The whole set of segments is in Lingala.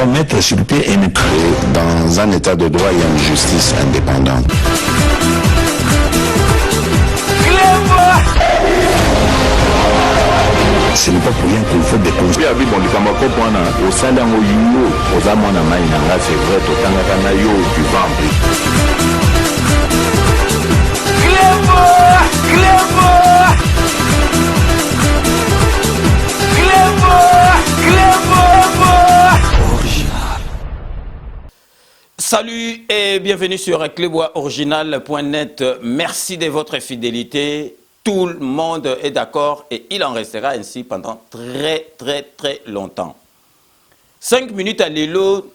mettre sur pied et dans un état de droit, il y a une justice indépendante. Ce n'est pas pour rien qu'il faut des causes. Salut et bienvenue sur cleboisoriginal.net. Merci de votre fidélité. Tout le monde est d'accord et il en restera ainsi pendant très longtemps. 5 minutes à l'élo,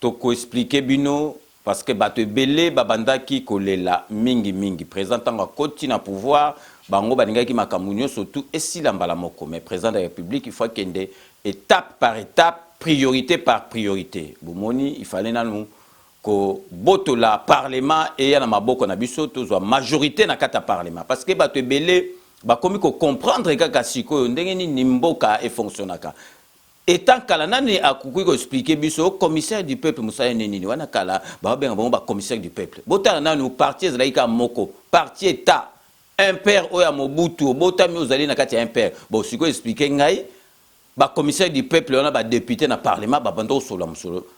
toko expliquer bino parce que bate belé babanda ki kolela mingi présentant à côté na pouvoir bango baninga ki makamunyo surtout et si lambala moko mais président de la République il faut qu'il y ait étape par étape, priorité par priorité. Bomoni il fallait nous ko boto la parlement et ya na maboko na biso tozwa majorité na kata parlement parce que bato belé ba komi ko comprendre kaka siko ndenge ni nimboka e fonctionnaka étant kala nani akuki ko expliquer biso commissaire du peuple Moussa Nini wana kala ba benga ba commissaire du peuple bota nanu parti ezalaika moko parti état impère oya Mobutu bota mi ozali na kati ya impère bo siko expliquer ngai ba commissaire du peuple wana ba député na parlement ba bando solo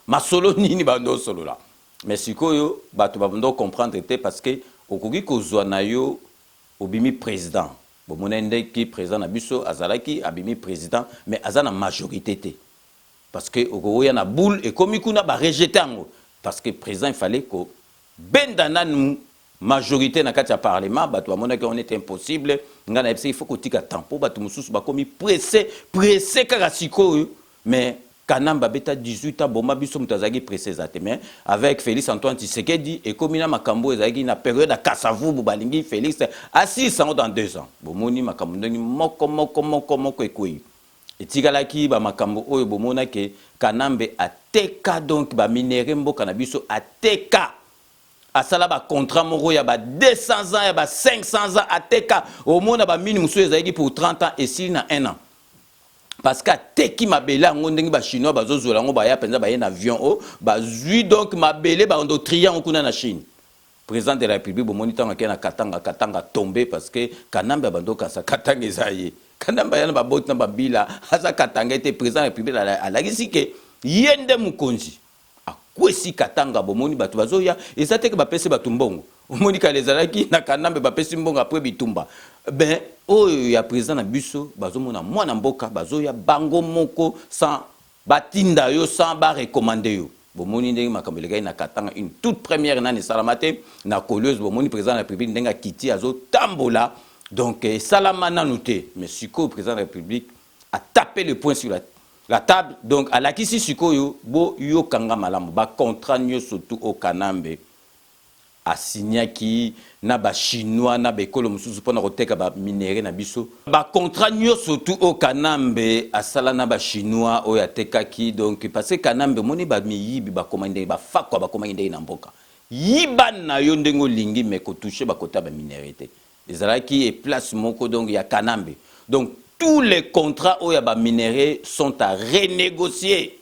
masolo nini bando solo la. Mais si vous pouvez comprendre parce que okoki kozwa na yo obimi président bomonende ki président na biso azalaki abimi président mais azana majorité té parce que okoya na boule et comme kuna ba rejeter ngo parce que président il fallait ko bendana nous majorité na kati ya parlement bato bamona que on était impossible ngana il faut ko tika tempo bato mususu ba komi pressé kaka siko mais Kanamba beta 18 ans, bomba biso mutazagi précisate mais avec Félix Antoine Tshisekedi et komina makambo ezagi na période à Kasavu bubalingi Félix assis dans 2 ans. Bomoni makambo ndeni moko ekoi. Etikalaki ba makambo oyo bomona ke Kanambe ateka donc ba minéré mboka na biso ateka. Asala ba contrat moko ya ba 200 ans ya ba 500 ans ateka au monde ba minimum so ezagi pour 30 ans et s'il na 1 an. Parce que teki mabela ngondenge ba chinois bazozola ngo baya penza ba en avion o bazui donc mabele ba ndo trian kuna na Chine. Président de la République bo moniteur na katanga tombé parce que Kanamba bando kasa katanga ezaye. Kanamba yana ba bot na ba bila asa katanga était président de la République ala gisike yende mukonzi. Akwesi katanga bo moni batu bazoya ezate ke ba pese batu mbongo. Omoni ka lezalaki na Kanamba ba pese mbongo après bitumba. Ben oyo ya président na biso bazomona mwana mboka bazoya bango moko sans batinda yo sans ba recommander yo bomoni ndenge makambo legai na katanga une toute première nani salamate na koleuse bomoni président de la République ndenga kiti azo tambola donc salama nanuté mais siko président de la République a tapé le poing sur la table donc à la kisi siko yo bo yo kanga malamu ba contrat nyo surtout au Kanambe asignaki na ba chinois na bekolo mususu pona koteka ba minéré na biso ba contrat nyo surtout au Kanambe asala na ba chinois o ya tekaki donc parce que Kanambe moni ba miyibi ba commande ba fakwa ba commande na mboka yiba na yo ndengo lingi mais ko toucher ba kota ba minéré té ezalaki et place moko donc ya Kanambe donc tous les contrats o ya ba minéré sont à renégocier.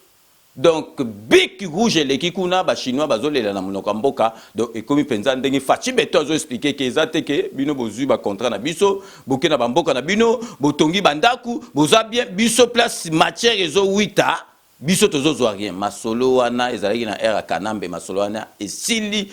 Donc Bik Rouge et l'équikuna ba chinois bazolela na monoko mboka donc ekomi penza ndenge fachi beto zo expliquer que ezate ke bino bozu ba contrat na biso bokena ba mboka na bino botongi bandaku boza bien biso place matière ezo 8 biso tozo rien masolo wana ezalaki na era Kanambe masolo wana esili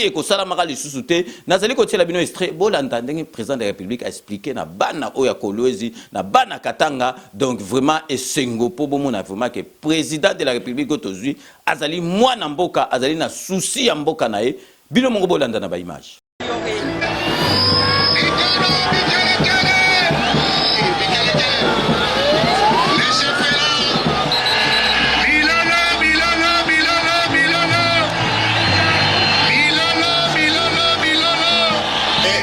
ekosala maka lisusu te nazali kotiela bino extrait bolanda ndenge président de la République a expliqué na bana oya kolwezi na bana katanga donc vraiment esengo po bomona vraiment que président de la République otozui azali mwana mboka azali na souci ya mboka na ye bino mongo bolanda na ba image.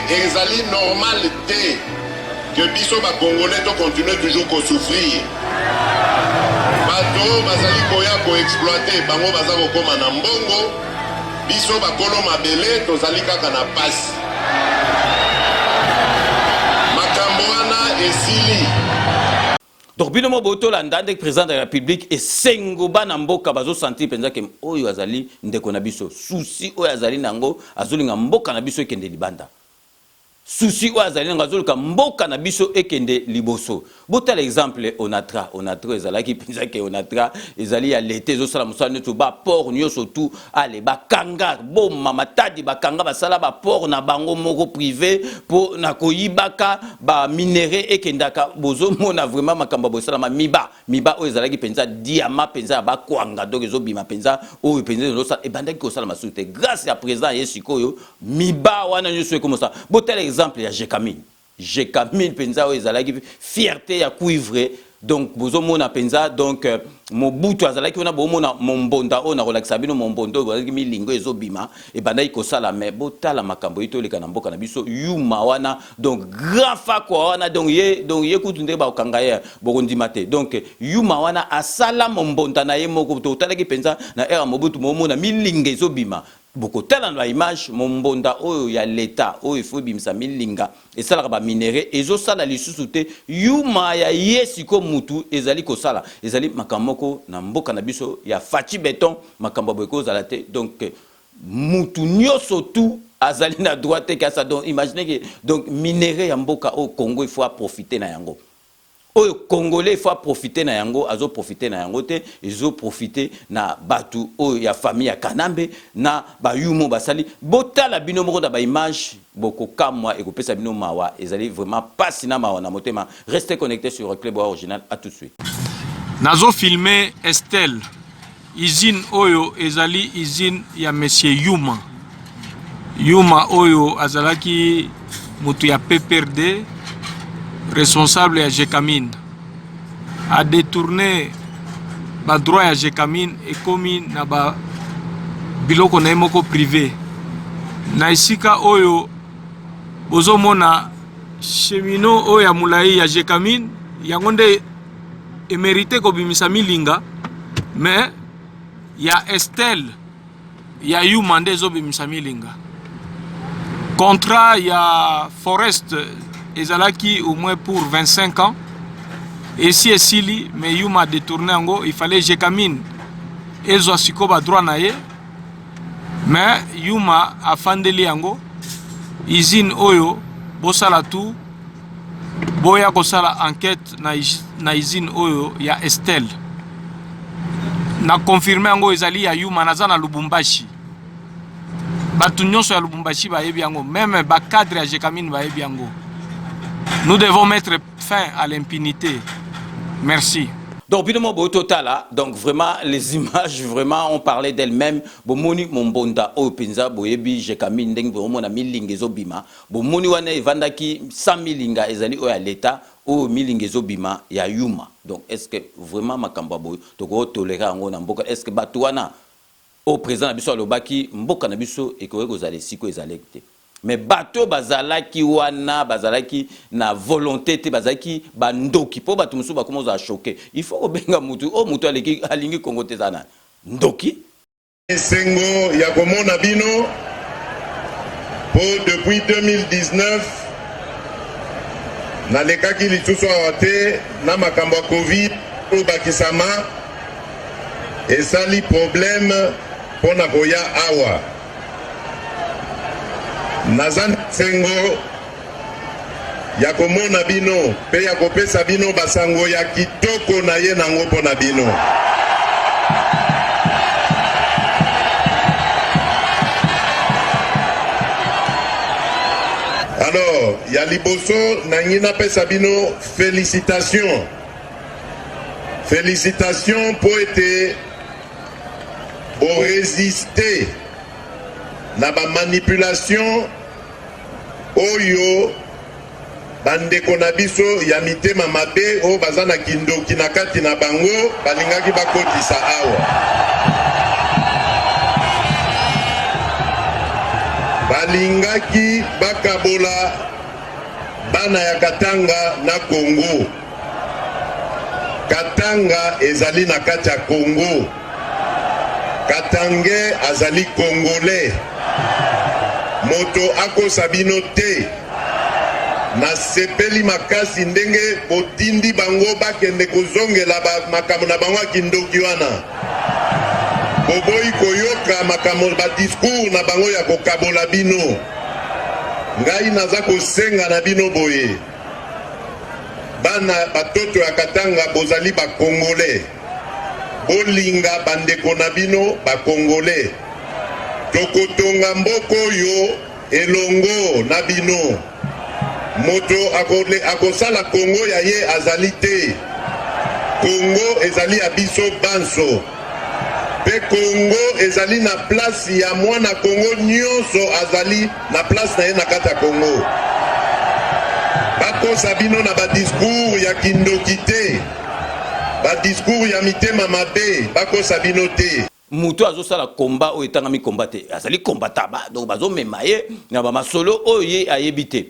ezali normal te que biso ba congolais to continuer toujours ko souffrir bato bazali koya ko exploiter bango baza ko koma na mbongo biso ba kolo mabele tozali kaka na passe makambo wana esili Donc bino mo boto landa ndek président de la République et sengoba na mboka bazo sentir penza ke oyo azali ndeko na biso souci oyo azali nango azolinga mboka na biso ekende libanda. Souci ou azali ngazoluka mboka na biso ekende liboso. Bota l'exemple Onatra ezalaki penza ke Onatra ezali ya l'été zo sala musala neto ba port nyoso tout ale ba kanga bo mama tadi ba kanga ba sala ba port na bango moko privé po na koyibaka ba minéré ekendaka bozo mona vraiment makamba bo sala miba o ezalaki penza diamant penza ba kwanga donc ezo bima penza o penza zo sala e bandaki ko sala masute grâce à président Yesikoyo miba wana nyoso ekomosa. Bota exemple ya Jekamine penza o ezalaki fierté ya cuivre donc bozo mona penza donc Mobutu azalaki ona bomona mombonda ona relaxa bino mombondo bazaki milingo ezobima e bandai ko sala mais botala makambo ito leka na mboka na biso yuma wana donc grand fa kwa wana donc ye kutunde ba okanga ye bokondi mate donc yuma wana asala mombonda na ye moko to talaki penza na era Mobutu momona milingo ezobima beaucoup tellement dans l'image mon bonda oyo ya l'état oyo faut bimsa milinga et ça la ba minéré ezo sala lisusu te yuma ya yesiko mutu ezali ko sala ezali makamoko na mboka na biso ya fachi béton makambo beko zala te donc mutu nyoso tout azali na droite ka ça donc imaginez que donc minéré ya mboka au Congo il faut profiter na yango. Oyo Congolais il faut profiter na yango azo profiter na yango te ezo profiter na batu oyo ya famille ya Kanambe na ba yumo basali botala bino moko da ba image boko kamwa ekopesa bino mawa ezali vraiment pas sina mawa na motema. Restez connectés sur le Club Original, à tout de suite. Nazo filmé Estelle usine oyo ezali usine ya monsieur Yuma oyo azalaki mutu ya PPRD responsable à Jekamine a détourné ba droit à Jekamine et commis na ba biloko na moko privé na isika oyo bozo mona chemino oyo ya mulai ya Jekamine yangonde e mérité ko bimisa milinga mais ya Estelle ya Yuma nde zo bimisa milinga contrat ya Forest ezalaki au moins pour 25 ans et si esili mais Yuma détourné ango il fallait Jekamine ezo sikoba droit na ye mais Yuma afandeli ango usine oyo bosala tout boya kosala enquête na usine oyo ya Estelle na confirmer ango ezali ya Yuma naza na Lubumbashi batu nyonso ya Lubumbashi ba yebi ango même ba cadre ya Jekamine ba yebi ango. Nous devons mettre fin à l'impunité. Merci. Donc, au total, donc vraiment, les images, vraiment, on parlait d'elles-mêmes. Bomoni Mombonda, Openza, Boyebi, Jekamine, Deng, Bomona, Milingezo Bima. Bomoni Wane, Vandaki, 100 Milinga, Ezali, à l'État, ou Milingezo Bima, ya Yuma. Donc, est-ce que vraiment, Makamba Boy, Toko, Tolera, Angona, Mboka, est-ce que Batouana, au président Nabiso, Lobaki, Mboka Nabiso, et que vous allez, si vous allez. Mais bateau bazalaki wana bazalaki na volonté te bazalaki bandoki po batu musu bakomoza a choquer il faut obenga mutu o mutu aleki alingi Kongo te zana ndoki Sengo ya komona bino po depuis 2019 na lekaki lisusu awate na makambo Covid o bakisama esali problème pona koya awa Nazan Sengo ya komona bino pe ya kopesa bino basango ya kitoko na ye nango pona bino. Alors, ya liboso na ngina pesa bino félicitations. Félicitations pour être au résister na ba manipulation oyo bandeko na biso ya mitema mabe o bazana kindoki na kati na bango balingaki bakotisa awa balingaki bakabola bana ya Katanga na Congo. Katanga ezali na kati ya Congo, Katange azali Congolais. Moto ako sabino te. nasepeli makasi ndenge botindi bango bakende kozongela makambo na bango akindoki wana boboyi koyoka makambo badiscours na bango ya kokabola bino. Ngai naza kosenga na bino boye bana batoto ya Katanga bozali bakongole, bolinga bandeko na bino bakongole, tokotonga mboko yo elongo na bino. Moto akosala Kongo ya ye azali te. Kongo ezali ya biso banso. Pe Kongo ezali na place ya mwana Kongo nyonso azali na place na ye na kata Kongo. Bakosa bino na badiscours ya kindoki te, badiscours ya mitema mabe bakosa bino te. Mutu azosala combat o etangami combat te, azali combataba donc bazomema ye na bamasolo oye ayebi te.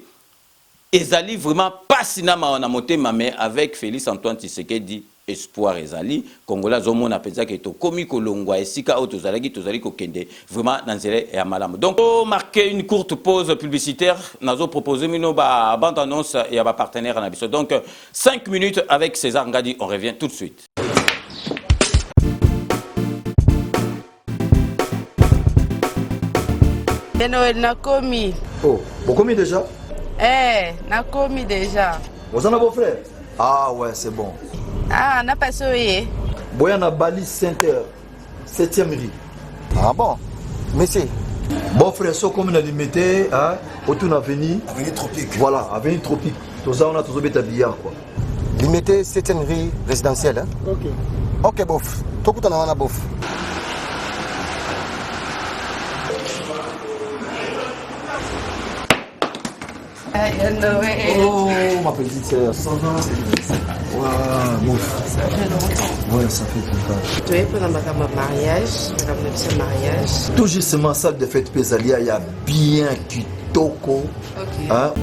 Ezali vraiment pas sinama na motema, mais avec Félix Antoine Tshisekedi espoir ezali Congolais zomona penza ke to komi kolongwa esika o tozalaki kokende vraiment na nzela ya malamu. Donc on marquer une courte pause publicitaire, nazo proposer mino ba bande annonce et ba partenaire na biso. Donc 5 minutes avec César Ngadi, on revient tout de suite. Noël nakomi. Oh, vous commis déjà? Nakomi déjà. Vous en avez vos frères? Ah ouais, c'est bon. Ah, n'a pas soyé. Boya na Bali Center, 7e rue. Ah bon? Monsieur? Bon frère, so comme on a limité, hein, autour de l'avenue. Avenue Tropique. Voilà, avenue Tropique. Tout ça, on a tous les billard quoi. Limité 7e rue résidentielle, hein? Ok. Ok, bof. Tout le monde a bof. Oh, ma petite sœur, ça va? Ouais, bon. Ça fait longtemps. Ouais, ça fait longtemps. Tu es pendant ma mariage. Tout justement, salle de fête Pézalia, il y a bien kitoko. Ok. Hein?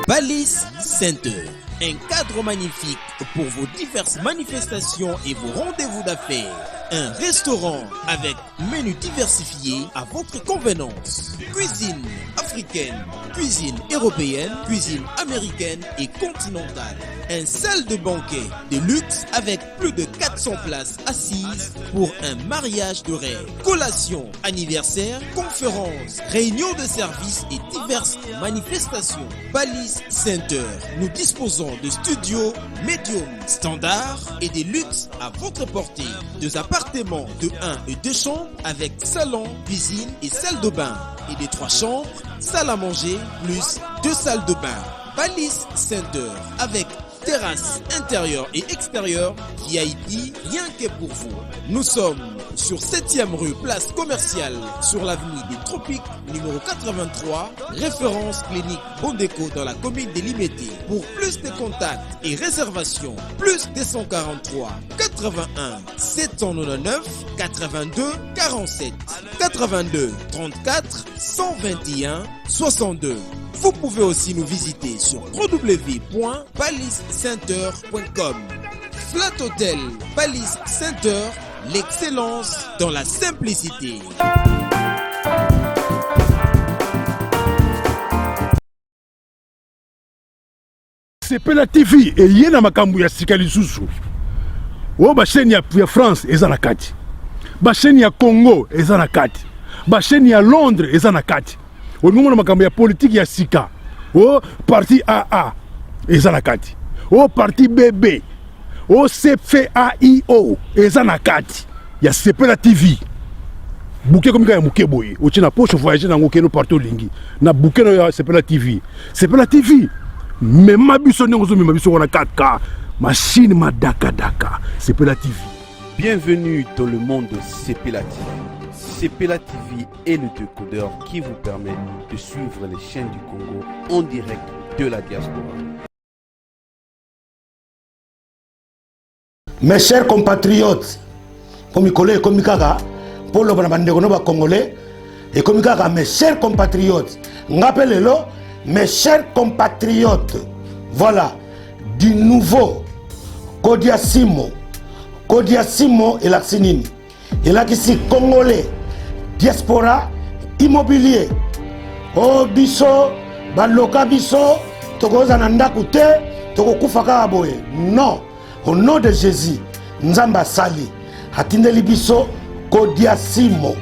Balise Center, un cadre magnifique pour vos diverses manifestations et vos rendez-vous d'affaires. Un restaurant avec menu diversifié à votre convenance. Cuisine africaine, cuisine européenne, cuisine américaine et continentale. Un salle de banquet de luxe avec plus de 400 places assises pour un mariage de rêve. Collation, anniversaire, conférences, réunions de services et diverses manifestations. Balise Center. Nous disposons de studios médium standard et des luxe à votre portée. 2 appartements de 1 et 2 chambres avec salon, cuisine et salle de bain. Et des 3 chambres, salle à manger plus 2 salles de bain. Balise Center avec terrasse intérieure et extérieure, VIP, rien que pour vous. Nous sommes sur 7e rue, place commerciale, sur l'avenue des Tropiques, numéro 83, référence clinique Bondeko dans la commune de Limete. Pour plus de contacts et réservations, plus 243 81 799 82 47 82 34 121 62. Vous pouvez aussi nous visiter sur www.balisecenter.com. Flat Hotel Balise Center, l'excellence dans la simplicité. Sepela TV et yena makambu ya sikali susu. O ba chaîne ya France eza na kati. Ba chaîne ya Congo eza na kati. Ba chaîne ya Londres eza na kati. O numona makambu ya politique ya sika. O parti AA eza na kati. O parti BB. O CFAIO eza na kati. Ya Sepela TV. Bouquet comme ya muke boye. O tina poche voyager na ngokeno partout lingi. Na bouquet no ya Sepela TV. Sepela TV. Mais ma biso n'engozo mais ma biso on a 4K machine ma daka Sepela TV. Bienvenue dans le monde de Sepela TV. Sepela TV est le décodeur qui vous permet de suivre les chaînes du Congo en direct de la diaspora. Mes chers compatriotes, comme Kaka, pour le Congolais, et comme Kaka, mes chers compatriotes, mes chers compatriotes, voilà, du nouveau Kodiasimo elakisi nini? Elakisi Congolais diaspora immobilier. O biso baloka biso tokoza na ndaku te tokokufa kaka boye. Non, au nom de Jésus Nzamba sali atindeli biso Kodiasimo,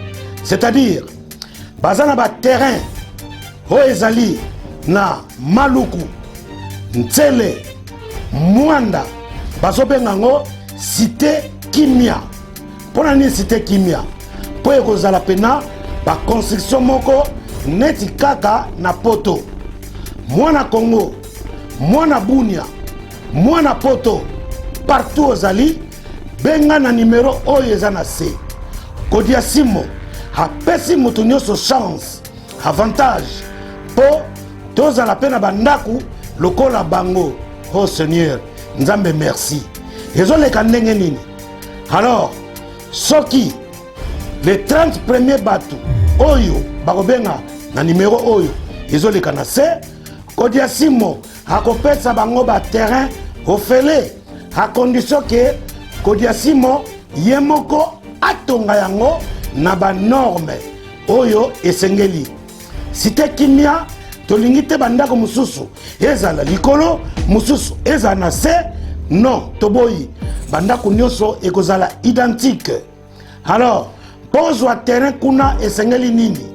c'est-à-dire bazana ba terrain o ezali na Maluku, Ntsele, Mwanda, bazobenga ngo cité Kimia. Pona ni cité Kimia po ekozala pena ba construction moko neti kaka na poto. Mwana Congo, mwana Bunia, mwana poto, partout ozali benga na numéro oyo eza na se. Kodiasimo apesi moto nyonso chance, avantage po tozala pena bandaku lokola bango. Oh Seigneur, Nzambe merci. Ezoleka ndenge nini? Alors, soki les 30 premiers bateaux oyo bakobenga na numéro oyo ezoleka na se, Kodiasimo akopesa bango ba terrain ofele a condition que Kodiasimo yemoko atonga yango na ba norme oyo esengeli. Cité Kimia tolingi te bandako mususu ezala likolo mususu ezala na se. Non, toboyi bandako nyonso ekozala identique. Alors pozwa terrain kuna esengeli nini?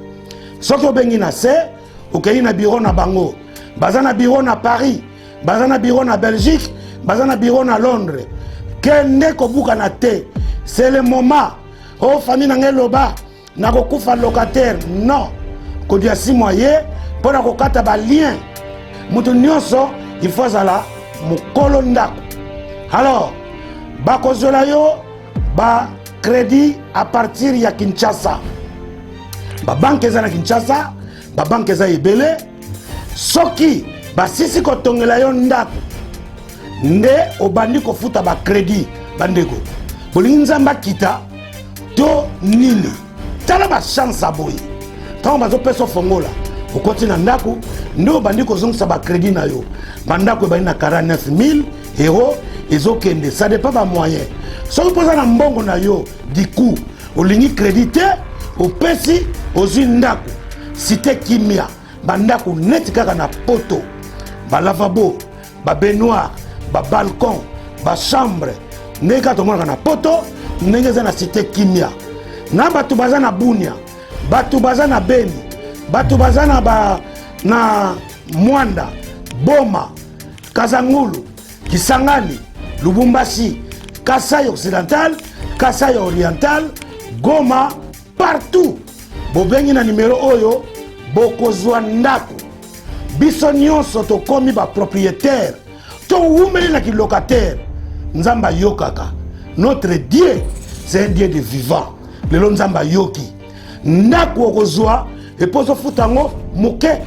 Soki obengi na se okei na bureau na bango, baza na bureau na Paris, baza na bureau na Belgique, baza na bureau na Londres. Kende kobuka na te, c'est le moment. Oh famille na ngeloba na kokufa locataire. Non, Kodiasimo ye pona kokata ba lien mutu nyonso il faut zala mukolo ndako. Alors bakozola yo ba crédit à partir ya Kinshasa, ba banque eza na Kinshasa, ba banque eza ebele. Soki basisi kotongela yo ndako nde obandi kofuta ba crédit bandeko bolingi Nzamba kita to nini tala ba chance aboyi tant bazo peso fongola okoti na ndako nde obandi kozongisa ba crédit na yo bandako ebandi na 49 000 euros ezokende. Ça dépend ba moyen. Soki poza na mbongo na yo du coup olingi crédité opesi ozwi ndako cité Kimia bandako neti kaka na poto, ba lavabo, ba baignoire, ba balcon, ba chambre ndeka tomona na poto ndenge za na cité Kimia. Na batu baza na Bunia, batu baza na Beni, batu baza na ba na Mwanda, Boma, Kazangulu, Kisangani, Lubumbashi, Kasai occidental, Kasai oriental, Goma, partout. Bobengi na numéro oyo bokozwa ndako. Biso nyonso tokomi ba propriétaire. To umeli na ki locataire. Nzamba yokaka. Notre Dieu, c'est un Dieu de vivant. Lelo Nzamba yoki. Ndako okozwa epozo futango muke.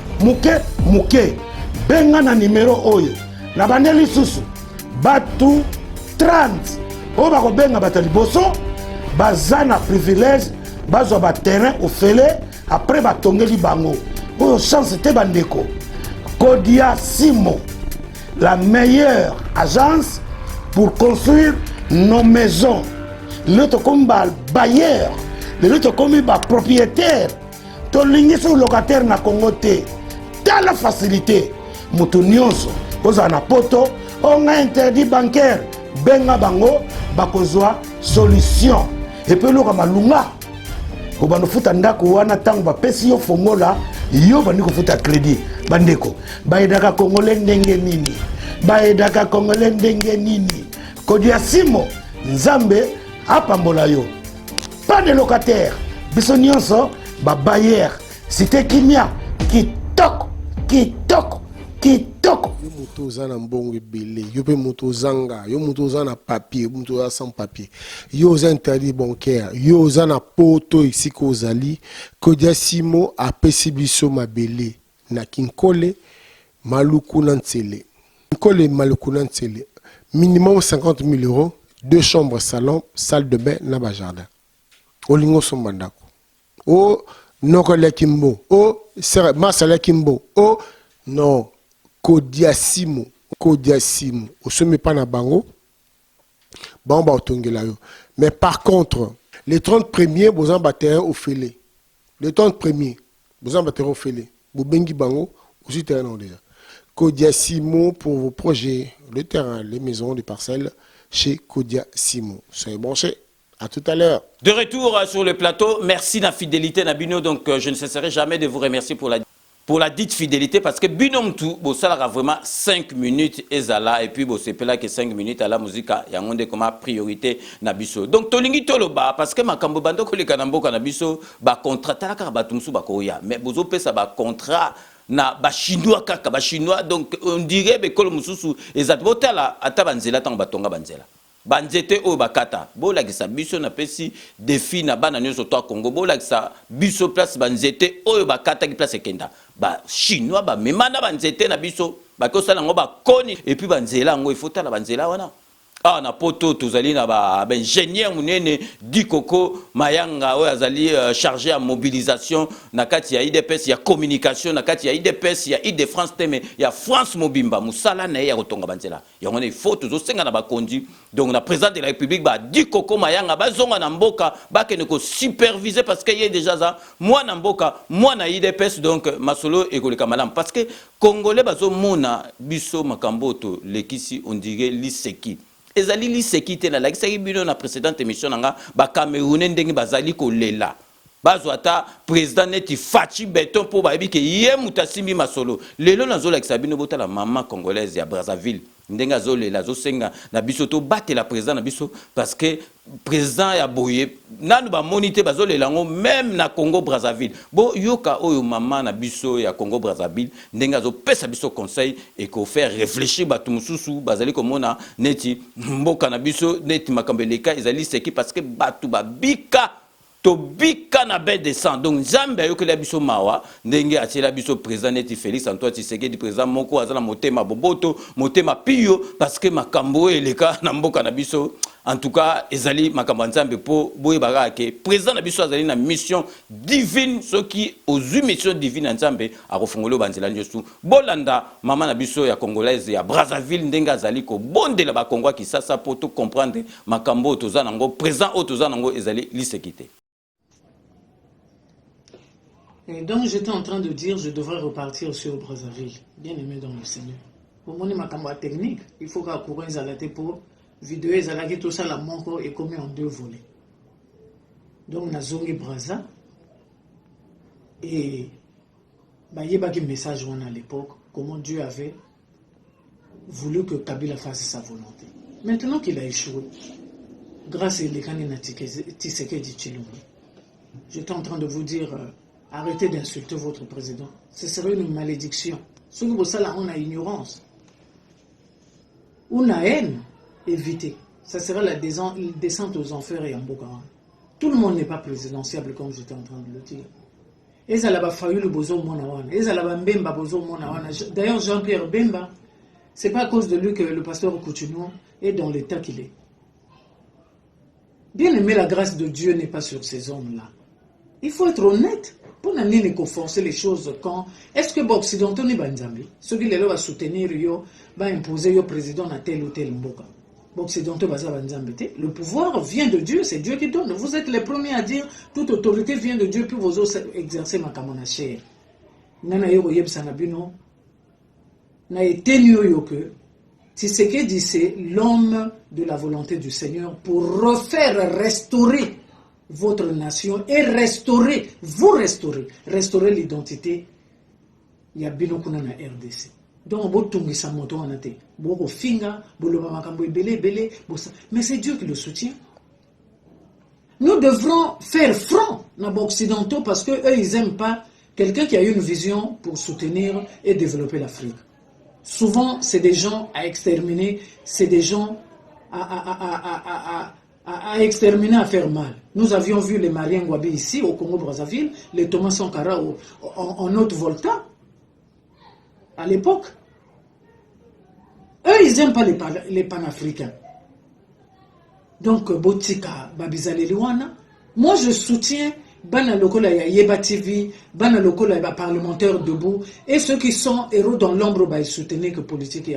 Benga na numéro oyo. Na bandeli susu batu 30 o bako benga batali boso bazana privilège bazwa ba terrain ofele après batongeli bango oyo chance te bandeko. Kodiasimo, la meilleure agence pour construire nos maisons. L'autre comme bailleur, l'autre comme propriétaire. To lingi sur locataire na Congo te. Dans la facilité, mutu nyonso oza na poto on a interdit bancaire benga bango bakozwa solution. Et puis loka malunga obano futa ndako wana tango bapesi yo fongola yo bandiko futa crédit bandeko baedaka Congolais ndenge nini, baedaka Congolais ndenge nini. Kodiasimo Nzambe apambola yo. Pas de locataire biso nyonso ba bailleur cité Kimia kitoko. Yo moto zana mbongo ebele, yo pe moto zanga, yo moto zana papier, moto zana sans papier. Yo za interdit bancaire, yo zana poto ici kozali. Kodiasimo apesi biso mabele na Kinkole, Maluku na Ntsele. Kinkole Maluku na Ntsele. Minimum 50 000 euros, 2 chambres salon, salle de bain na ba jardin. Olingo sombandako. O nokole kimbo, o masala kimbo, o non. Kodiasimo, Osome pa na bango, Bon, bah, mais par contre, les 30 premiers, vous en battez au fêlé. Les 30 premiers, vous en battez au fêlé. Vous bengi bango, aussi terrain déjà. Kodia Simo pour vos projets, le terrain, les maisons, les parcelles, chez Kodia Simo. Soyez branchés. À tout à l'heure. De retour sur le plateau, merci de la fidélité Nabino. Donc je ne cesserai jamais de vous remercier pour la dite fidélité parce que Binom tout, ça aura vraiment 5 minutes et zala et puis c'est là que 5 minutes à la musique il y a monde comme priorité Nabiso. Donc tolingi toloba parce que makambo bando ko le kanambo Nabiso ba contrat talaka ba tumsu ba koya mais bozo pesa ba contrat na ba chinois kaka ba chinois donc on dirait be kolo mususu ezatbotala ata banzela tango batonga banzela. Banzete o bakata bola kisa biso na pesi défi na bana nyoso to Congo bola kisa biso place banzete o bakata ki place kenda ba chinois ba memana banzete na biso ba ko sala ngo ba koni et puis banzela ngo ifota la banzela wana ah na poto tozali na ba ingénieur munene Dikoko Mayanga o azali chargé à mobilisation na kati ya IDPS ya communication na kati ya IDPS ya IDE-France teme ya France Mobimba musala na ya kotonga banzela yango ne faut tozo senga na ba kondi donc na président de la République ba Dikoko Mayanga bazonga na mboka ba ke ne ko superviser parce que y a déjà ça moi na mboka moi na IDPS donc masolo ekoleka malam parce que congolais bazo mona biso makamboto lekisi on dirait liseki ezali lisekite na lakisaki bino na précédente émission nanga ba Camerounais ndenge bazali kolela bazo ata président neti Fachi Beton pour ba ebike ye mutasimbi masolo lelo nazo lakisa bino bota la maman congolaise ya Brazzaville ndenge azolela azosenga na biso to batela président na biso parce que président ya boye nanu ba monité bazolela ngo même na Congo Brazzaville bo yoka oyo maman na biso ya Congo Brazzaville ndenge azopesa biso conseil et ko faire réfléchir batu mususu bazali komona neti mboka na biso neti makambeleka ezali seki parce que batu babika to bika na baie de sang donc Zambia yo que la biso mawa ndenge atela biso président neti Félix Antoine Tshisekedi président moko azala motema boboto motema pio parce que makambo eleka na mboka na biso en tout cas ezali makambo nzambe po boye barake président na biso azali na mission divine ce qui aux missions divines nzambe akofungolo banzela nyosu bolanda mama na biso ya congolaise ya Brazzaville ndenge azali ko bondela ba Congo ki sasa po to comprendre makambo tozana ngo président o tozana ngo ezali lisekité. Et donc j'étais en train de dire je devrais repartir sur Brazzaville, bien aimé dans le Seigneur. Pour moi, ma caméra technique, il faut qu'à courir zalaté pour vidéo zalaté tout ça la manque est commis en 2 volets. Donc na zongi Brazza et bah il y a un message à l'époque comment Dieu avait voulu que Kabila fasse sa volonté. Maintenant qu'il a échoué, grâce à l'Ekani Tshisekedi Tshilombo, j'étais en train de vous dire arrêtez d'insulter votre président. Ce serait une malédiction. Ce que vous savez, on a ignorance. On a haine, évitez. Ça sera la descente aux enfers et en Bokaran. Tout le monde n'est pas présidentiable comme j'étais en train de le dire. Et ça l'a fallu le bozo monawana. Et ça l'a Bemba bozo monawana. D'ailleurs, Jean-Pierre Bemba, c'est pas à cause de lui que le pasteur Coutinho est dans l'état qu'il est. Bien aimé, la grâce de Dieu n'est pas sur ces hommes-là. Il faut être honnête. Pour n'amener forcer les choses quand est-ce que l'Occidentaux n'est pas Nzambi ceux qui va soutenir yo va imposer yo président à tel ou tel mboka l'Occidentaux va Nzambi le pouvoir vient de Dieu, c'est Dieu qui donne. Vous êtes les premiers à dire toute autorité vient de Dieu puis vous osez exercer ma kamona chère nana yo yeb sanabino na eteni yo que Tshisekedi c'est l'homme de la volonté du Seigneur pour refaire restaurer votre nation et restaurer l'identité. Il y a bien qu'on a na RDC. Donc, mais c'est Dieu qui le soutient. Nous devrons faire front dans les Occidentaux parce qu'eux, ils n'aiment pas quelqu'un qui a une vision pour soutenir et développer l'Afrique. Souvent, c'est des gens à exterminer, c'est des gens à exterminer, à faire mal. Nous avions vu les Mariens Ngwabi ici, au Congo-Brazzaville, les Thomas Sankara en Haute-Volta, à l'époque. Eux, ils n'aiment pas les panafricains. Donc, Botika, Babizale Liwana, moi je soutiens Bana Lokola Yeba TV, Bana Lokola parlementaire debout, et ceux qui sont héros dans l'ombre, ils soutenaient que politique,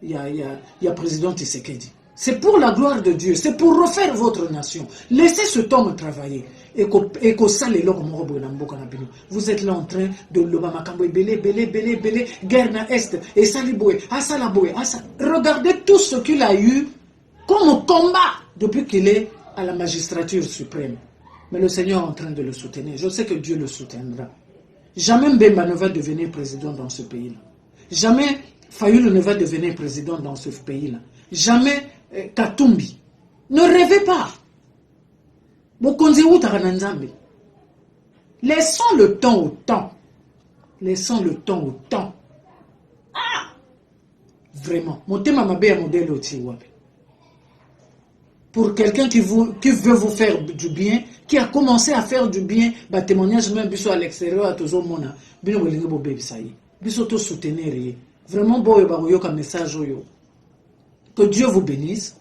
il y a président Tshisekedi. C'est pour la gloire de Dieu. C'est pour refaire votre nation. Laissez cet homme travailler. Vous êtes là en train de belé, guerre na est, et saliboué, asalaboué, regardez tout ce qu'il a eu comme combat depuis qu'il est à la magistrature suprême. Mais le Seigneur est en train de le soutenir. Je sais que Dieu le soutiendra. Jamais Mbemba ne va devenir président dans ce pays-là. Jamais Fayoulou ne va devenir président dans ce pays-là. Jamais Katumbi. Ne rêvez pas. Laissons le temps au temps. Laissons le temps au temps. Ah! Vraiment. Pour quelqu'un qui veut vous faire du bien, qui a commencé à faire du bien, bah témoignage même biso à l'extérieur à tous au monde. Bino bolingo bo baby ça y. Biso to soutenir. Vraiment boyo ba yo comme message yo. Que Dieu vous bénisse.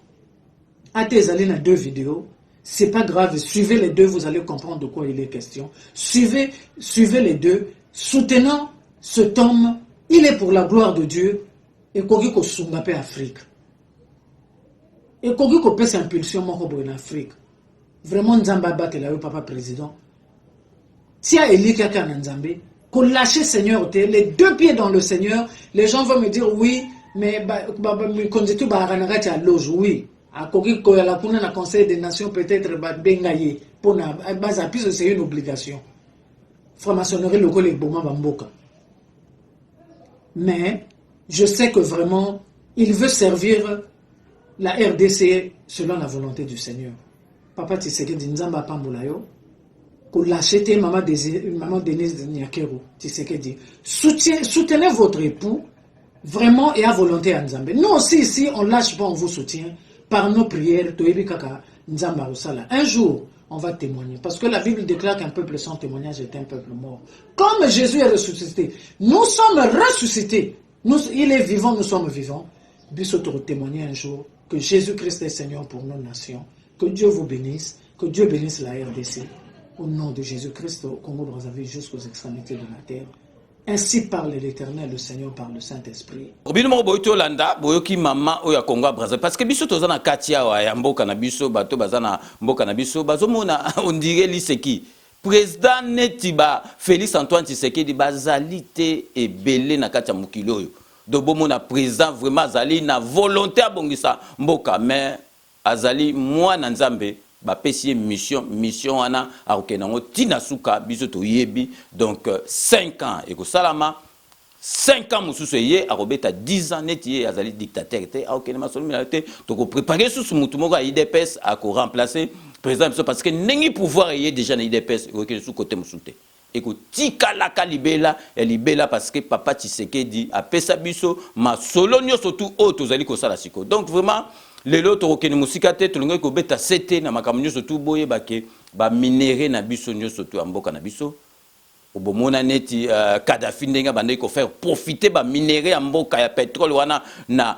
À tes allées dans 2 vidéos. C'est pas grave, suivez les 2, vous allez comprendre de quoi il est question. Suivez les 2, soutenant cet homme, il est pour la gloire de Dieu, et kogi ko sungape Afrique. Et kogi ko pèse impulsion moko en Afrique. Vraiment Nzamba bate la yo papa président. Si a Eli kaka na Nzambe, ko lâcher Seigneur, les 2 pieds dans le Seigneur, les gens vont me dire oui, mais quand tu vas à loge, oui. À la Conseil des Nations, peut-être, c'est une obligation. Franc-maçonnerie, le collègue Boma Bamboka. Mais, je sais que vraiment, il veut servir la RDC selon la volonté du Seigneur. Papa Tshisekedi Nzamba Pambulayo, pour l'acheter, maman Denise Nyakero, Tshisekedi. Soutenez votre époux, vraiment, et à volonté à Nzambe. Nous aussi, ici, on ne lâche pas, on vous soutient. Par nos prières, un jour, on va témoigner. Parce que la Bible déclare qu'un peuple sans témoignage est un peuple mort. Comme Jésus est ressuscité, nous sommes ressuscités. Il est vivant, nous sommes vivants. Bisous témoigner un jour que Jésus-Christ est Seigneur pour nos nations. Que Dieu vous bénisse. Que Dieu bénisse la RDC. Au nom de Jésus-Christ, au Congo-Brazzaville jusqu'aux extrémités de la terre. Ainsi parle l'Éternel, le Seigneur par le Saint-Esprit. Obino boyto landa boyoki mama oya Congo Brazzaville parce que biso tozana katia wa ya mboka na biso bato bazana mboka na biso bazomona on dirait liseki président netiba Félix Antoine Tshisekedi bazali te ebele na katia mukili oyo do bomona président vraiment azali na volonté abongisa mboka mais azali mwana Nzambe bapesi mission wana akokenango tina suka biso toyebi donc 5 ans ekosalama 5 ans mususu ye akobeta 10 ans neti ye azali dictateur te akokenema solo mina te toko préparer susu mutu moko ya IDPS ako remplacer président biso parce que nengi pouvoir ye déjà na IDPS ekokende su côté musu te ekotikalaka libela libela parce que papa Tshisekedi apesa biso masolo nyonso tu oyo tozali kosala siko donc vraiment lelo tokokende musika te tolongoki kobeta sete na makambo nyonso tu boyebake baminere na biso nyonso tu ya mboka na biso obomona neti Kadhafi ndenge bandeki kofaire profiter baminere ya mboka ya pétrole wana na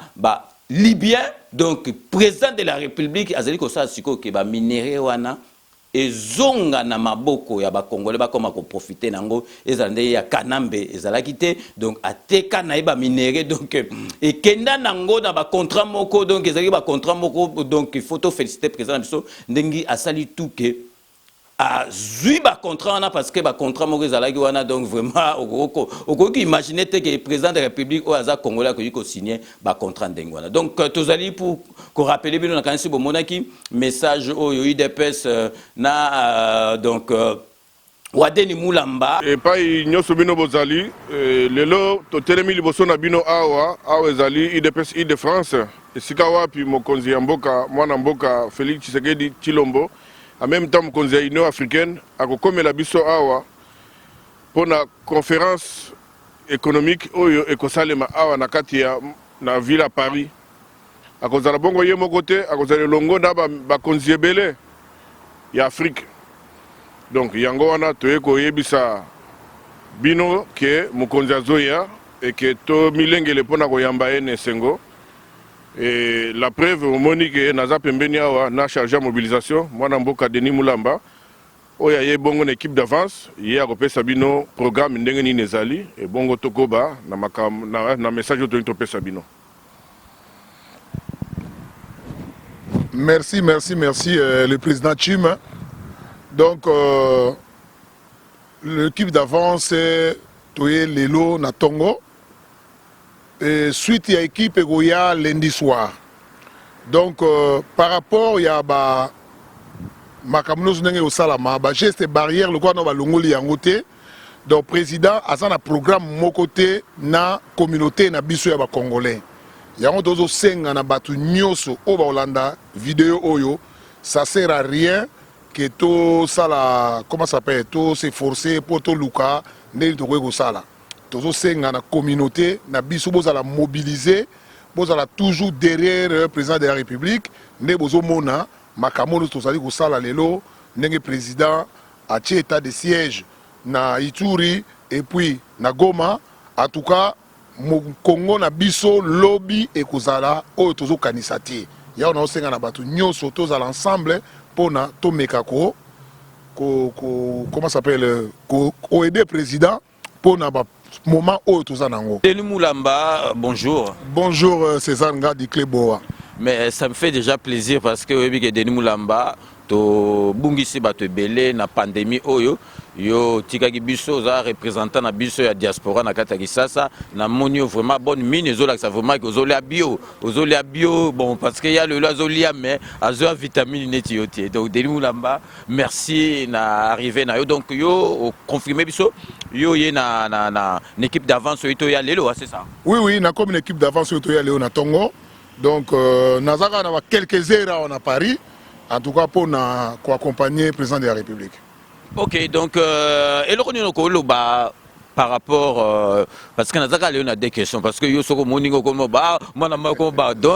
libyen donc président de la république azali kosala sikoyo ke baminere wana ezonga na maboko ya bakongole bakoma ko profiter nango ezande ya kanambe ezalaki te donc ateka na ba minéré donc ekenda nango na ba contrat moko donc ezali ba contrat moko donc il faut féliciter président biso ndengi asali tout que azui ba contrat wana parce que ba contrat moko ezalaki wana donc vraiment okoki imaginer te que le président de la république o aza congolais ko signer ba contrat ndengi wana donc tozali pour ko rappeler bino na kanisi bo monaki message oyo IDPS na donc Wadeni Mulamba et pas nyoso bino bozali lelo totelemi liboso na bino awa ezali IDPS Île-de-France esika wapi mokonzi ya mboka mwana mboka Félix Tshisekedi Tshilombo en même temps mokonzi ya Union africaine akokomela biso awa pona conférence économique oyo ekosalema awa na kati ya na ville à Paris akozala bongo ye moko te akozala longo na bakonzi ebele ya Afrique. Donc yango wana toye koyebisa bino ke mokonzi azoya et que to milengele pona koyamba ene sengo et la preuve monique naza pembeni awa na chargé à mobilisation mwana mboka Denis Mulamba oya ye bongo na équipe d'avance ye akopesa bino programme ndenge nini ezali et bongo tokoba na message to topesa bino. Merci, le président Chim. Donc, l'équipe d'avance, c'est Lelo na Tongo. Et suite, il y a l'équipe Egoya lundi soir. Donc, par rapport, il y a Makamunos Nenge au Salama, geste barrière, le quoi nous va l'ongoli en côté. Donc, président, a un programme mon côté na communauté na biso ya ba Congolais. Il y a un dozo senga na batu nyoso au Hollanda vidéo oyo, ça sert à rien que tout ça la comment ça s'appelle, tout s'efforcer pour tout luka ne to ko sala. Dozo senga na communauté na biso boza la mobiliser, boza la toujours derrière le président de la République, ne bozo mona makamono to sali ko sala lelo, ndenge président a tie état de siège na Ituri et puis na Goma, en tout cas Congo na biso lobby et kozala o tozo kanisati ya on a osenga na batu nyoso toza l'ensemble pona to mekako comment s'appelle ko aider président pona ba moment o toza nango. Denis Moulamba, bonjour. Bonjour César Ngadi Kleboa. Mais ça me fait déjà plaisir parce que Denis Moulamba to bungisi bato ebele na pandémie oyo yo tikaki biso za représentant na biso ya diaspora na kata Kisasa na monio vraiment bonne mine ezola ça vraiment que ozolia bio bon parce que y a le azolia mais azo vitamine neti yote donc Denis Moulamba merci na arrivé na yo donc yo confirmer biso yo yé na équipe d'avance to ya lelo c'est ça. Oui na comme une équipe d'avance to ya lelo na Tongo donc nazaka na quelques heures on a Paris. En tout cas, pour accompagner le président de la République. Ok, donc, et le par rapport, parce que nous avons des questions, parce que nous avons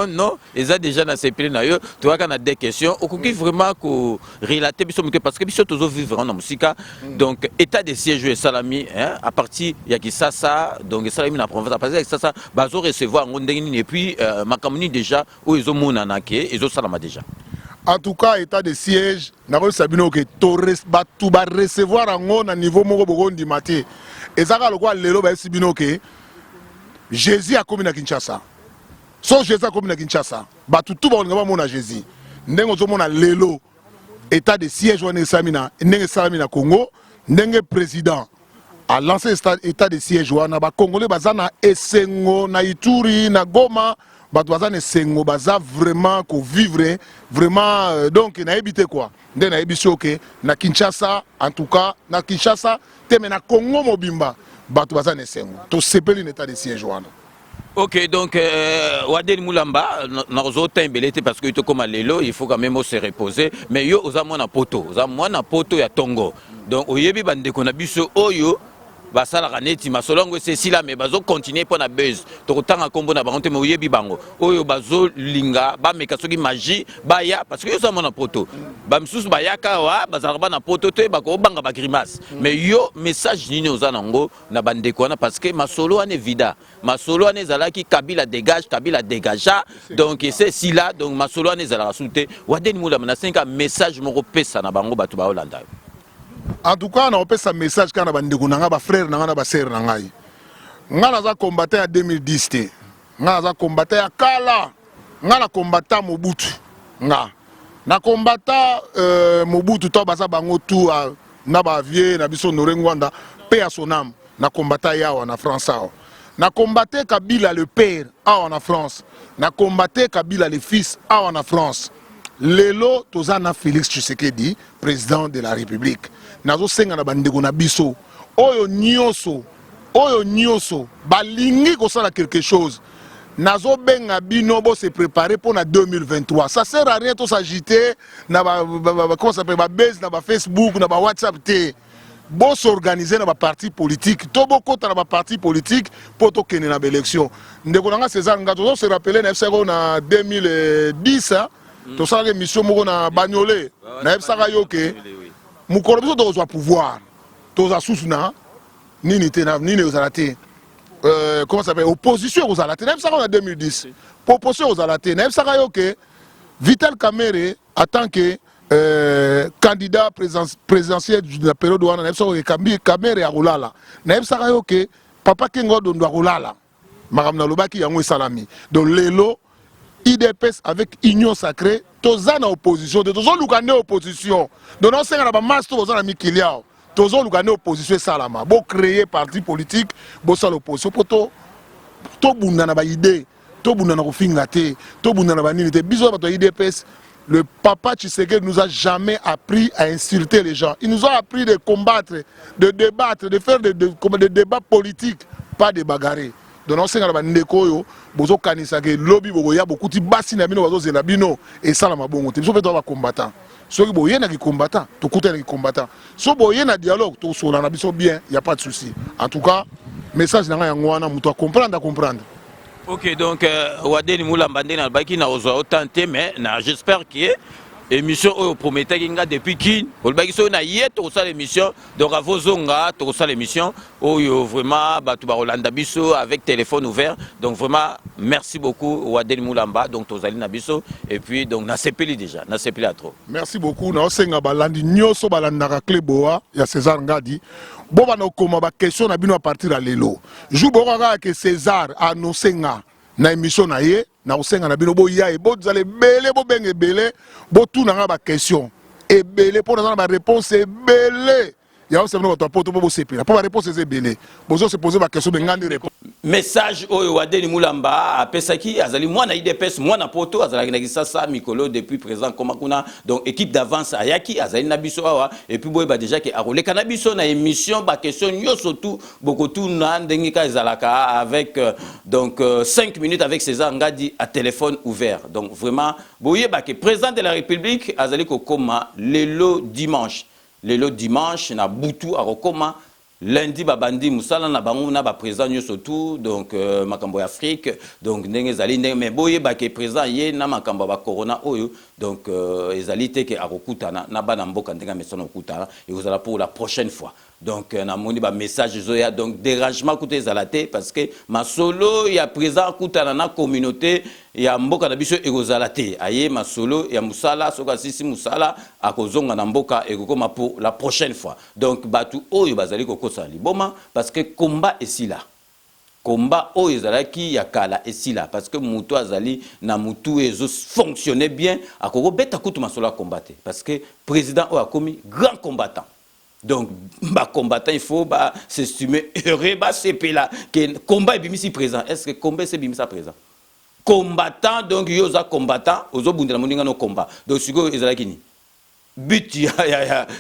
non, ils ont déjà dans ces pays, tu vois qu'on a des questions, on peut vraiment relater, parce que nous sommes vivre en musique, donc, état de siège et salami, à partir de Kisasa, donc, salami na province, à partir de Kisasa, ils vont recevoir, et puis, ma communauté déjà, où ils ont monanaké, ils ont salama déjà. En tout cas, état de siège, nous avons que tout va recevoir un niveau de maté. Et ça, que Jésus a commis à Kinshasa. So Jésus a commis à Kinshasa. Tout va mon Jésus. Nous avons l'élo, état de siège, nous avons Congo, nous avons président. A lancé état de siège, nous avons Congolais, nous Essengo, na Ituri, na Goma. Batouazane Sengo baza vraiment ko vivre vraiment donc na éviter quoi ndé na ebisio que na Kinshasa en tout cas na Kinshasa teme na Congo mobimba batouazane Sengo to sepeli état de siège wana. Ok, donc Wadeni Moulamba na autres belete parce que tu comme lelo il faut quand même se reposer mais yo ozamona poto ya Tongo donc oyebi bande ko na biso oyo basala kaneti masolongo c'est si là mais bazo continuer pour na buzz to tanga kombo na bango te mo yebi bango oyo bazo linga ba meka soki magie ba ya parce que yo ça mona poto ba msusu ba yaka wa bazala ba na poto te ba ko banga ba grimace mais yo message nini ozanango na bande ko na parce que masolo ane vida masolo ane zalaki Kabila dégage Kabila dégagea donc c'est si là donc masolo ane zala souté Wadeni Moulamba na 5 message moko pesa na bango batu ba Hollanda. En tout cas, on a fait un message quand on a dit que frère et sœur. On a combattu en 2010. On a combattu à Kala. On a combattu à Mobutu. On a combattu à Mobutu. On a vieux, on a biso Norengwanda. Paix à son âme. On a combattu à en France. On a combattu Kabila le père en France. On a combattu Kabila le fils en France. Lelo tozana Félix Tshisekedi, président de la République. Nazo senga na bandeko na biso. Oyo nyoso balingi kosala quelque chose. Nazo benga bino bo se préparer pour na 2023. Ça sert à rien de s'agiter na comment ça s'appelle ba base na ba Facebook na ba WhatsApp té. Bo s'organiser na ba parti politique. To boko ta na ba parti politique pour to kene na élection. Ndeko nanga César Ngato se rappeler na FCO na 2010 to ça que mission moko na Bagnolet na FCA yoke mukolo biso to pouvoir to za susuna nini te na nini ozalate comment ça s'appelle opposition ozalate na FCA en 2010 proposition ozalate na FCA yoke Vital Kamerhe en tant que candidat présidentiel de la période wana na FCA Kamerhe a rolala na FCA yoke Papa Kengo dondo rolala makamna lobaki yango salami donc lelo IDPS avec Union Sacrée, toza na opposition, tozo lukane opposition. Donc on sait que la masse toza na mikiliao. Tozo lukane opposition salama. Bo créer parti politique, bo sa l'opposition pour to bunda na ba idée, to bunda na kofinga te, to bunda na ba nini te. Biso ba IDPS, le papa Tshisekedi nous a jamais appris à insulter les gens. Il nous a appris de combattre, de débattre, de faire des débats politiques, pas de bagarrer. Donc on sait que la ndeko yo bozo kanisa ke lobby bogo ya beaucoup ti basi na bino bazo zela bino et ça la mabongo te so peut ba combattant so ki boye na ki combattant to kuta na ki combattant so boye na dialogue to so na biso bien, il y a pas de souci. En tout cas message na nga ngwana muto a comprendre. OK, donc Wadeni Moulamba ndena baki na ozo autant mais j'espère que émission au promettait kinga depuis kin olbaki so na yeto ça l'émission donc à vozonga to ça l'émission oyo vraiment batu ba Rolanda biso avec téléphone ouvert. Donc vraiment merci beaucoup Wadeni Moulamba donc tozali na biso et puis donc na sepeli déjà na sepeli à trop. Merci beaucoup na osenga balandi nyoso balanda Kleboa ya César Ngadi bo bana okoma ba question na bino à partir à lelo jou bokaka que César annoncé nga na émission na ye na osenga na bino boya e bo zale belé bo benge belé bo tout na ba question et belé pour na ba réponse e belé ya osenga no to poto bo sepela pour ba réponse e belé bozo se poser ba question de ngandi réponse message oyo Wadeni Moulamba apesaki azali mwana IDPS mwana poto azali na kisasa mikolo depuis présent comme kuna donc équipe d'avance ayaki azali na biso awa et puis boye ba déjà que arole kana biso na émission ba question nyoso tout beaucoup tout na ndenge ka ezalaka avec donc 5 minutes avec César Ngadi à téléphone ouvert. Donc vraiment boye ba que président de la République azali ko koma lelo dimanche na butu arokoma lundi babandi musala na bango na ba président nyoso tout donc makambo ya Afrique donc ndenge zali ndenge mais boye ba ke président ye na makambo ba corona oyo donc ezali te ke akokutana na bana mboka ndenge mesono okutana et vous allez pour la prochaine fois. Donc na moni ba message zoya donc dérangement koute ezalate parce que masolo ya président kutana na communauté ya mboka na biso ekozalate aye masolo ya musala soka sisi musala akozonga na mboka ekokoma pour la prochaine fois. Donc batu oyo bazali kokosa liboma parce que combat esila combat oyo ezalaki ya kala esila parce que mutu azali na mutu ezo fonctionner bien akoko beta kutu masolo a combattre parce que président oyo akomi grand combattant. Donc, combattant, il faut s'estimer heureux, c'est que combat est bimisi présent. Est-ce que combat c'est bimisa présent? Combattant, donc, il y a combattant, aux autres, il y a un combat. Donc, si vous avez un but, il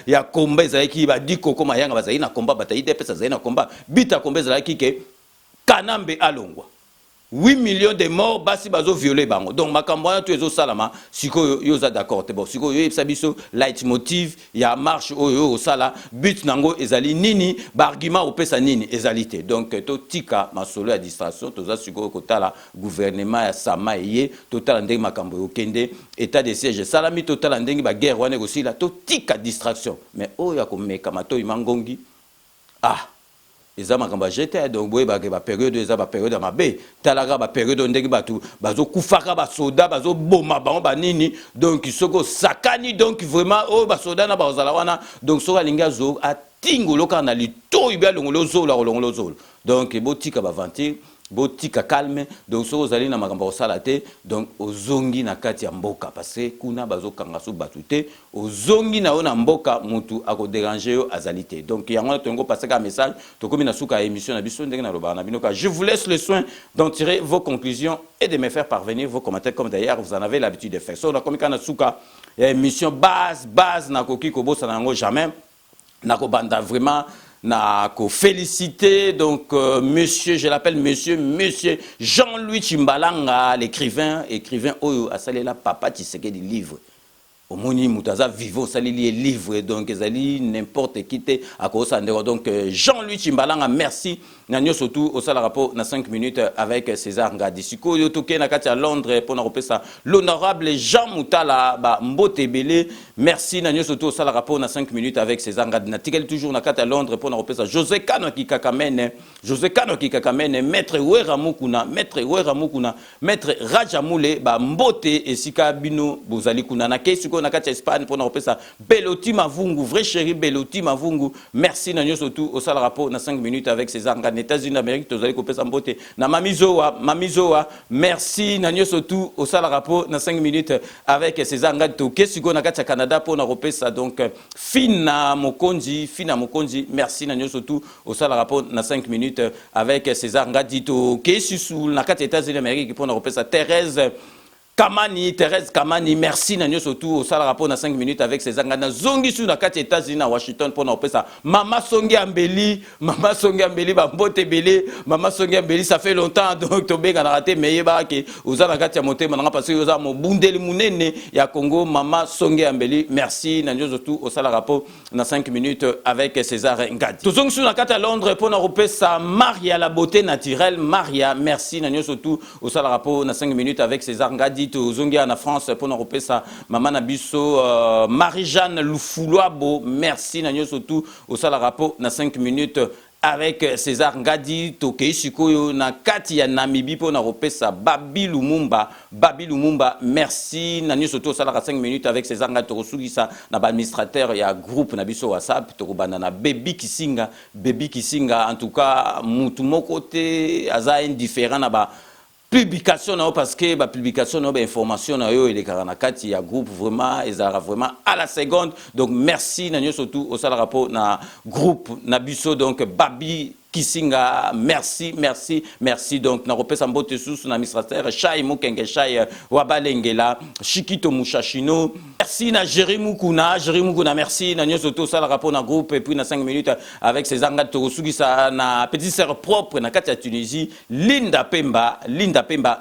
y a combat, il y a dit que comme il y a un combat, il y a un combat, but à combat, il y a Kanambe Alongwa. 8 millions de morts basi bazo violé bango. Donc makambo tu ezo salama siko yo za d'accord te bon siko yo sabiso leitmotiv ya marche oyo sala but nango ezali nini ba argument opesa nini ezalité. Donc to tika masolo ya distraction to za siko kotala gouvernement ya sama ye total ndenge makambo yo kende état de siège salami total ndenge ba guerre wane aussi la to tika distraction mais oyo ya komeka mato imangongi ezama kamba jete donc boye ba période ezaba période mabe talaga ba période ndenge batu bazo kufaka ba soda bazo boma bango ba nini donc soko sakani donc vraiment ba soda na ba zala wana donc soka linga zo atingo loka na lito ibya longolo zo la longolo zo donc botika ba vantir botika calme donc so ozali na makambo osalate donc ozongi na kati ya mboka parce que kuna bazo kanga so batute ozongi na ona mboka mutu ako déranger yo azalité. Donc yango tongo passer ka message to komi na suka émission na biso ndenge na loba na binoka. Je vous laisse le soin d'en tirer vos conclusions et de me faire parvenir vos commentaires comme d'ailleurs vous en avez l'habitude de faire. So na komi kana suka émission base na koki ko bossa nango jamais na ko banda vraiment na ko féliciter donc monsieur, je l'appelle monsieur Jean-Louis Chimbalanga, l'écrivain oyo asalela papa Tshisekedi livre omoni mutaza vivant salili livre donc ezali n'importe qui te akosa ndeko. Donc Jean-Louis Chimbalanga merci nanyo surtout au sala rapport na 5 minutes avec César Ngadi siko yo toke na kati à Londres pour na repesa l'honorable Jean Moutala ba Mbotebele merci nanyo surtout au sala rapport na 5 minutes avec César Ngadi na tikel toujours na kati à Londres pour na repesa José Kano ki kakamene maître Wera Mukuna maître Rajamoule ba Mbote esika bino bozali kuna na kesiko na kati Espagne pour na repesa Beloti Mavungu vrai chéri Beloti Mavungu merci nanyo surtout au sala rapport na 5 minutes avec César Ngadi États-Unis d'Amérique tozali kopesa mbote na mamizoa merci na nyoso tout au sala rapport na 5 minutes avec César Ngadi toke siko na kati ya Canada pour na kopesa donc Fina Mokonzi merci na nyoso tout au sala rapport na 5 minutes avec César Ngadi toke sous na kati ya États-Unis d'Amérique pour na kopesa Thérèse Kamani, merci Nanyo surtout au sala rapport na 5 minutes avec ses angana zongi sur la carte États-Unis à Washington pour nous ça. Mama Songi Ambeli, Bambote Belé, Mama Songi Ambeli, ça fait longtemps donc Tobé a raté mais bah que aux la carte à monter maintenant parce que aux mon bundeli munene ya Congo Mama Songi Ambeli, merci Nanyo surtout au sala rapport na 5 minutes avec César Ngadi. Tout sur la carte à Londres pour nous ça Maria la beauté naturelle Maria, merci Nanyo surtout au sala rapport na 5 minutes avec César Ngadi. Zongia en France pour nous repérer ça maman Nabiso Marie-Jeanne Loufouloabo merci Nanyo surtout au sala rapport na 5 minutes avec César Ngadi Tokei Sikoyo na kati ya Namibie pour nous repérer ça Babi Lumumba merci Nanyo surtout au sala 5 minutes avec César Ngadi Torosugisa na administrateur ya groupe Nabiso WhatsApp Tokobana na Baby Kisinga en tout cas mutu mokote aza indifférent na ba publication parce que la publication information et les karanakati ya groupe vraiment ils ont vraiment à la seconde donc merci nanyo surtout au sala rapport na groupe Nabiso donc Babi Kisinga merci donc na repesa mbote sous na administrateur Chai Mukenge Chai Wabalengela Shikito Mushashino merci na Jérémy Kuna merci na nyoso to sala rapport na groupe et puis na 5 minutes avec ses angats Torosugi sa na petit sœur propre na kati ya Tunisie Linda Pemba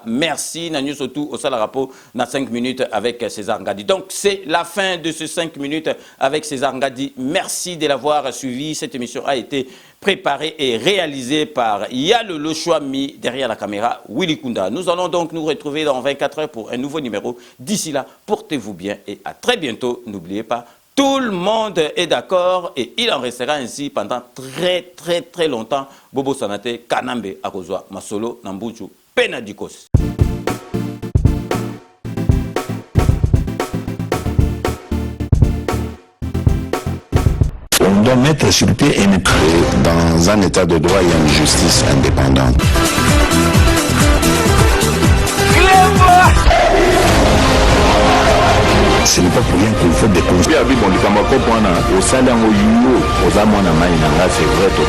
merci na nyoso to au sala rapport na 5 minutes avec César Ngadi. Donc c'est la fin de ce 5 minutes avec César Ngadi. Merci de l'avoir suivi. Cette émission a été préparé et réalisé par Yalolo Chouami derrière la caméra, Willy Kunda. Nous allons donc nous retrouver dans 24 heures pour un nouveau numéro. D'ici là, portez-vous bien et à très bientôt. N'oubliez pas, tout le monde est d'accord et il en restera ainsi pendant très longtemps. Bobo Sanate, Kanambe, Akozwa, Masolo, Nambuju, Penadikos. On doit mettre sur pied et dans un état de droit et une justice indépendante. Ce n'est pas pour rien qu'il faut des conseils. Au sein d'un c'est vrai, tu